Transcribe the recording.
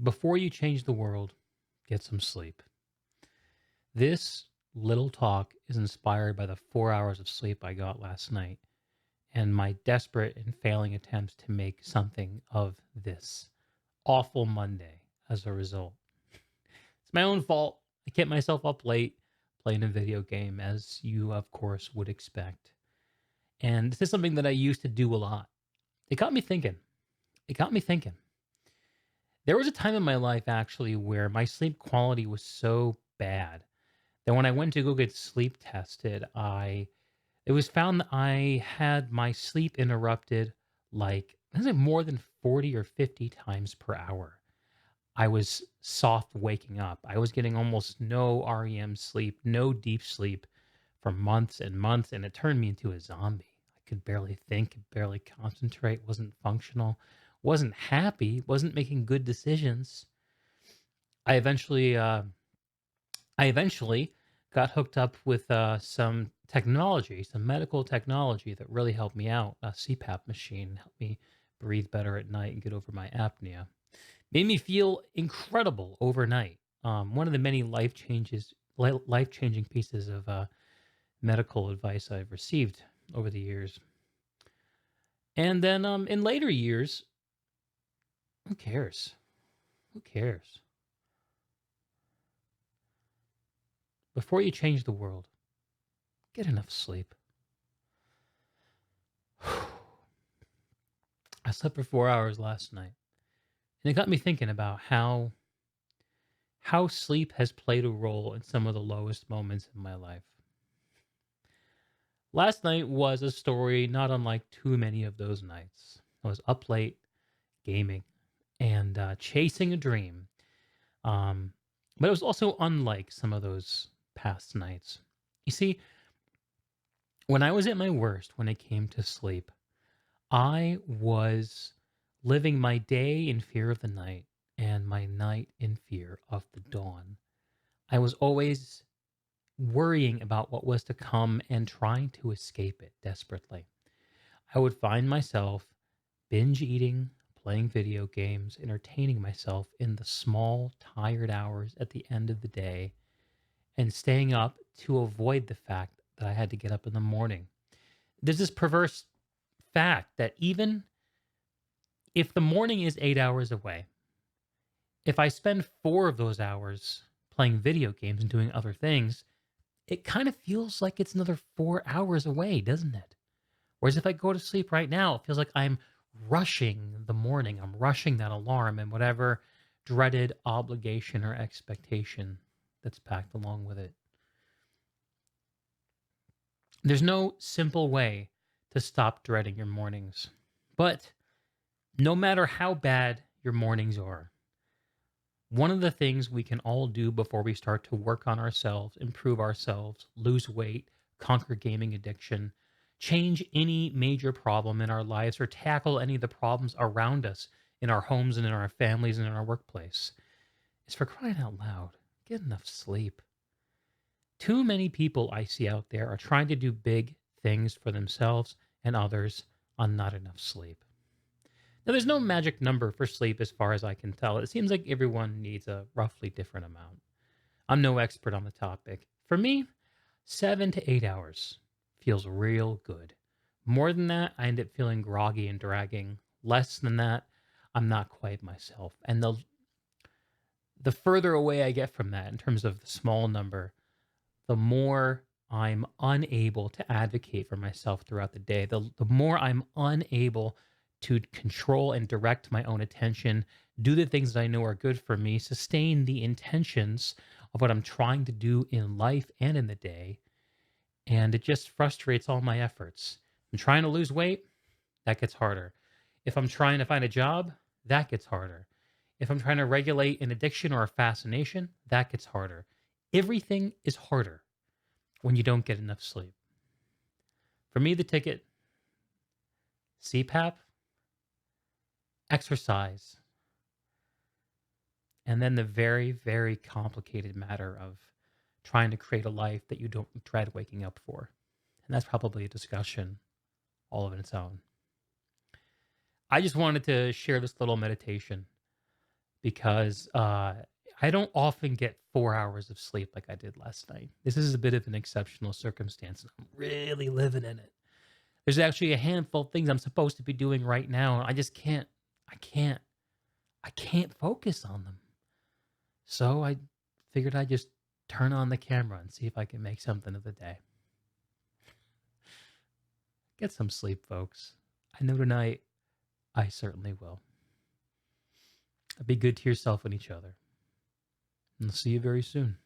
Before you change the world, get some sleep. This little talk is inspired by the 4 hours of sleep I got last night and my desperate and failing attempts to make something of this awful Monday as a result. It's my own fault. I kept myself up late playing a video game, as you, of course, would expect. And this is something that I used to do a lot. It got me thinking. It got me thinking. There was a time in my life, actually, where my sleep quality was so bad that when I went to go get sleep tested, it was found that I had my sleep interrupted like I think more than 40 or 50 times per hour. I was soft waking up. I was getting almost no REM sleep, no deep sleep for months and months, and it turned me into a zombie. I could barely think, could barely concentrate, wasn't functional, wasn't happy, wasn't making good decisions. I eventually uh, I eventually got hooked up with some technology, some medical technology that really helped me out. A CPAP machine helped me breathe better at night and get over my apnea. Made me feel incredible overnight. One of the many life changing pieces of medical advice I've received over the years. And then in later years, who cares? Who cares? Before you change the world, get enough sleep. I slept for 4 hours last night. And it got me thinking about how sleep has played a role in some of the lowest moments in my life. Last night was a story not unlike too many of those nights. I was up late gaming and chasing a dream. Um, but it was also unlike some of those past nights. You see, when I was at my worst when it came to sleep, I was living my day in fear of the night and my night in fear of the dawn. I was always worrying about what was to come and trying to escape it desperately. I would find myself binge eating, playing video games, entertaining myself in the small, tired hours at the end of the day, and staying up to avoid the fact that I had to get up in the morning. There's this perverse fact that even if the morning is 8 hours away, if I spend 4 of those hours playing video games and doing other things, it kind of feels like it's another 4 hours away, doesn't it? Whereas if I go to sleep right now, it feels like I'm rushing the morning. I'm rushing that alarm and whatever dreaded obligation or expectation that's packed along with it. There's no simple way to stop dreading your mornings. But no matter how bad your mornings are, one of the things we can all do before we start to work on ourselves, improve ourselves, lose weight, conquer gaming addiction, change any major problem in our lives, or tackle any of the problems around us in our homes and in our families and in our workplace is, for crying out loud, get enough sleep. Too many people I see out there are trying to do big things for themselves and others on not enough sleep. Now, there's no magic number for sleep as far as I can tell. It seems like everyone needs a roughly different amount. I'm no expert on the topic. For me, 7 to 8 hours feels real good. More than that, I end up feeling groggy and dragging. Less than that, I'm not quite myself. And the further away I get from that in terms of the small number, the more I'm unable to advocate for myself throughout the day, the more I'm unable to control and direct my own attention, do the things that I know are good for me, sustain the intentions of what I'm trying to do in life and in the day. And it just frustrates all my efforts. I'm trying to lose weight, that gets harder. If I'm trying to find a job, that gets harder. If I'm trying to regulate an addiction or a fascination, that gets harder. Everything is harder when you don't get enough sleep. For me, the ticket, CPAP, exercise, and then the very, very complicated matter of trying to create a life that you don't dread waking up for. And that's probably a discussion all of its own. I just wanted to share this little meditation because I don't often get 4 hours of sleep like I did last night. This is a bit of an exceptional circumstance, and I'm really living in it. There's actually a handful of things I'm supposed to be doing right now, and I just can't. I can't. I can't focus on them. So I figured I'd just turn on the camera and see if I can make something of the day. Get some sleep, folks. I know tonight I certainly will. Be good to yourself and each other. And I'll see you very soon.